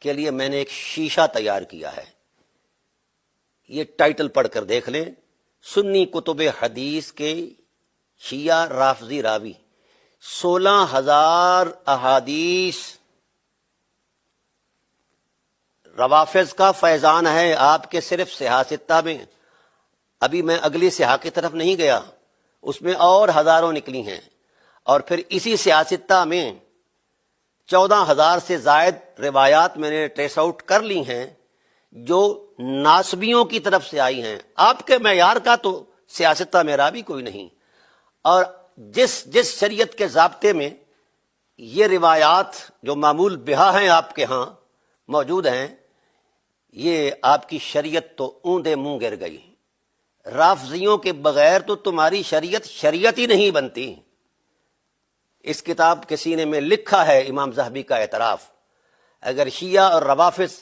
کے لیے میں نے ایک شیشہ تیار کیا ہے. یہ ٹائٹل پڑھ کر دیکھ لیں، سنی کتب حدیث کے شیعہ رافضی راوی 16,000 احادیث روافظ کا فیضان ہے آپ کے صرف صحاح ستہ میں. ابھی میں اگلی صحاح کی طرف نہیں گیا، اس میں اور ہزاروں نکلی ہیں. اور پھر اسی صحاح ستہ میں 14,000 سے زائد روایات میں نے ٹریس آؤٹ کر لی ہیں جو ناسبیوں کی طرف سے آئی ہیں. آپ کے معیار کا تو صحاح ستہ میں راوی کوئی نہیں. اور جس شریعت کے ضابطے میں یہ روایات جو معمول بہا ہیں آپ کے ہاں موجود ہیں، یہ آپ کی شریعت تو اوندے منہ گر گئی. رافضیوں کے بغیر تو تمہاری شریعت ہی نہیں بنتی. اس کتاب کے سینے میں لکھا ہے امام ذہبی کا اعتراف، اگر شیعہ اور روافظ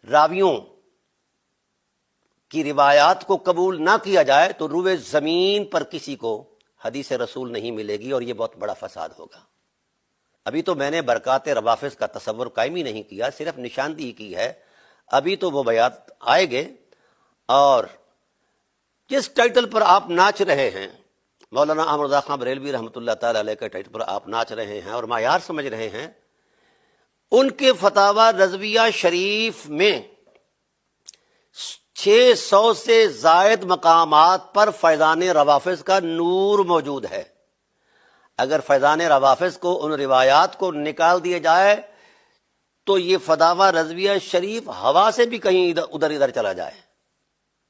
راویوں کی روایات کو قبول نہ کیا جائے تو روئے زمین پر کسی کو حدیث رسول نہیں ملے گی، اور یہ بہت بڑا فساد ہوگا. ابھی تو میں نے برکات روافظ کا تصور قائم ہی نہیں کیا، صرف نشاندہی کی ہے. ابھی تو وہ بیات آئے گے. اور جس ٹائٹل پر آپ ناچ رہے ہیں، مولانا احمد رضا خان بریلوی رحمۃ اللہ تعالی علیہ کے ٹائٹل پر آپ ناچ رہے ہیں اور معیار سمجھ رہے ہیں، ان کے فتاوی رضویہ شریف میں 600 سے زائد مقامات پر فیضان روافظ کا نور موجود ہے. اگر فیضان روافظ کو ان روایات کو نکال دیے جائے تو یہ فتاوی رضویہ شریف ہوا سے بھی کہیں ادھر چلا جائے،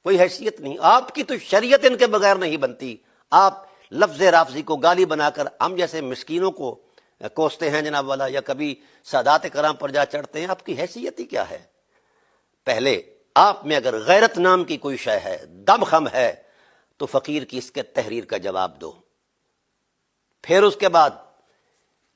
کوئی حیثیت نہیں. آپ کی تو شریعت ان کے بغیر نہیں بنتی. آپ لفظ رافضی کو گالی بنا کر ہم جیسے مسکینوں کو کوستے ہیں جناب والا، یا کبھی سادات کرام پر جا چڑھتے ہیں. آپ کی حیثیت ہی کیا ہے؟ پہلے آپ میں اگر غیرت نام کی کوئی شے ہے، دم خم ہے، تو فقیر کی اس کے تحریر کا جواب دو. پھر اس کے بعد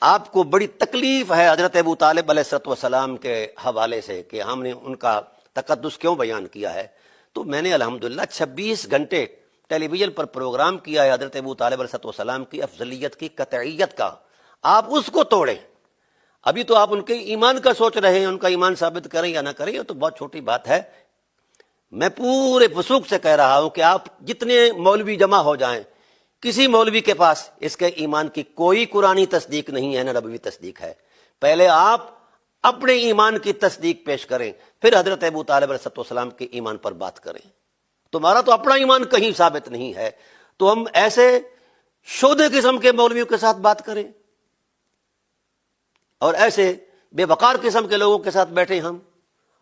آپ کو بڑی تکلیف ہے حضرت ابو طالب علیہ السلام کے حوالے سے کہ ہم نے ان کا تقدس کیوں بیان کیا ہے. تو میں نے الحمدللہ 26 گھنٹے ٹیلی ویژن پر پروگرام کیا ہے حضرت ابو طالب علیہ السلام کی افضلیت کی قطعیت کا. آپ اس کو توڑیں. ابھی تو آپ ان کے ایمان کا سوچ رہے ہیں، ان کا ایمان ثابت کریں یا نہ کریں، یہ تو بہت چھوٹی بات ہے. میں پورے وثوق سے کہہ رہا ہوں کہ آپ جتنے مولوی جمع ہو جائیں، کسی مولوی کے پاس اس کے ایمان کی کوئی قرآنی تصدیق نہیں ہے، نہ نبوی تصدیق ہے. پہلے آپ اپنے ایمان کی تصدیق پیش کریں، پھر حضرت ابو طالب علیہ السلام کے ایمان پر بات کریں. تمہارا تو اپنا ایمان کہیں ثابت نہیں ہے، تو ہم ایسے شودے قسم کے مولویوں کے ساتھ بات کریں اور ایسے بے وقار قسم کے لوگوں کے ساتھ بیٹھیں ہم،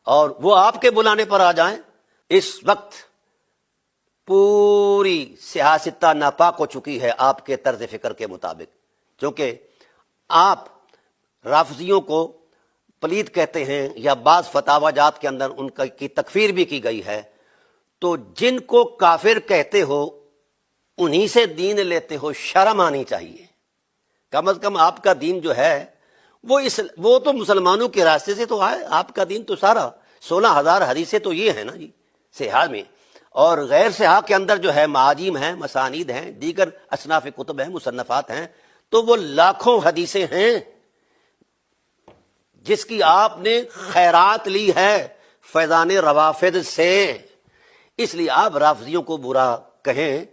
اور وہ آپ کے بلانے پر آ جائیں. اس وقت پوری سیاستہ ناپاک ہو چکی ہے آپ کے طرز فکر کے مطابق، کیونکہ آپ رافضیوں کو پلید کہتے ہیں، یا بعض فتاوی جات کے اندر ان کی تکفیر بھی کی گئی ہے. تو جن کو کافر کہتے ہو انہی سے دین لیتے ہو، شرم آنی چاہیے. کم از کم آپ کا دین جو ہے وہ تو مسلمانوں کے راستے سے تو ہے. آپ کا دین تو سارا 16,000 حدیثیں تو یہ ہے نا جی صحاح میں، اور غیر صحاح کے اندر جو ہے معاجم ہیں، مسانید ہیں، دیگر اصناف کتب ہیں، مصنفات ہیں، تو وہ لاکھوں حدیثیں ہیں جس کی آپ نے خیرات لی ہے فیضان روافظ سے. اس لیے آپ رافضیوں کو برا کہیں،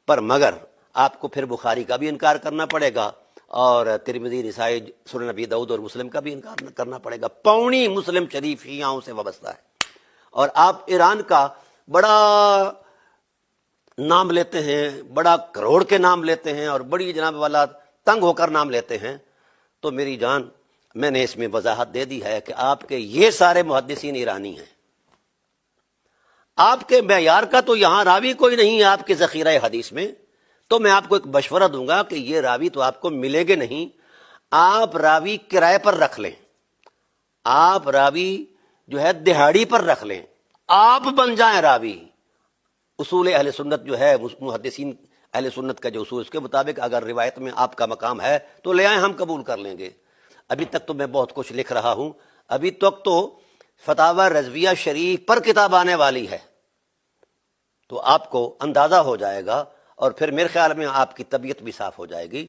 پر مگر آپ کو پھر بخاری کا بھی انکار کرنا پڑے گا، اور ترمذی، نسائی، سنن نبی داؤد اور مسلم کا بھی انکار کرنا پڑے گا. پونی مسلم شریف شیعوں سے وابستہ ہے. اور آپ ایران کا بڑا نام لیتے ہیں، بڑا کروڑ کے نام لیتے ہیں، اور بڑی جناب والا تنگ ہو کر نام لیتے ہیں. تو میری جان، میں نے اس میں وضاحت دے دی ہے کہ آپ کے یہ سارے محدثین ایرانی ہیں. آپ کے معیار کا تو یہاں راوی کوئی نہیں ہے آپ کے ذخیرہ حدیث میں. تو میں آپ کو ایک مشورہ دوں گا کہ یہ راوی تو آپ کو ملے گے نہیں. آپ راوی کرائے پر رکھ لیں، آپ راوی جو ہے دہاڑی پر رکھ لیں، آپ بن جائیں راوی. اصول اہل سنت جو ہے، محدثین اہل سنت کا جو اصول، اس کے مطابق اگر روایت میں آپ کا مقام ہے تو لے آئیں، ہم قبول کر لیں گے. ابھی تک تو میں بہت کچھ لکھ رہا ہوں. ابھی تک تو فتاوی رضویہ شریف پر کتاب آنے والی ہے، تو آپ کو اندازہ ہو جائے گا، اور پھر میرے خیال میں آپ کی طبیعت بھی صاف ہو جائے گی.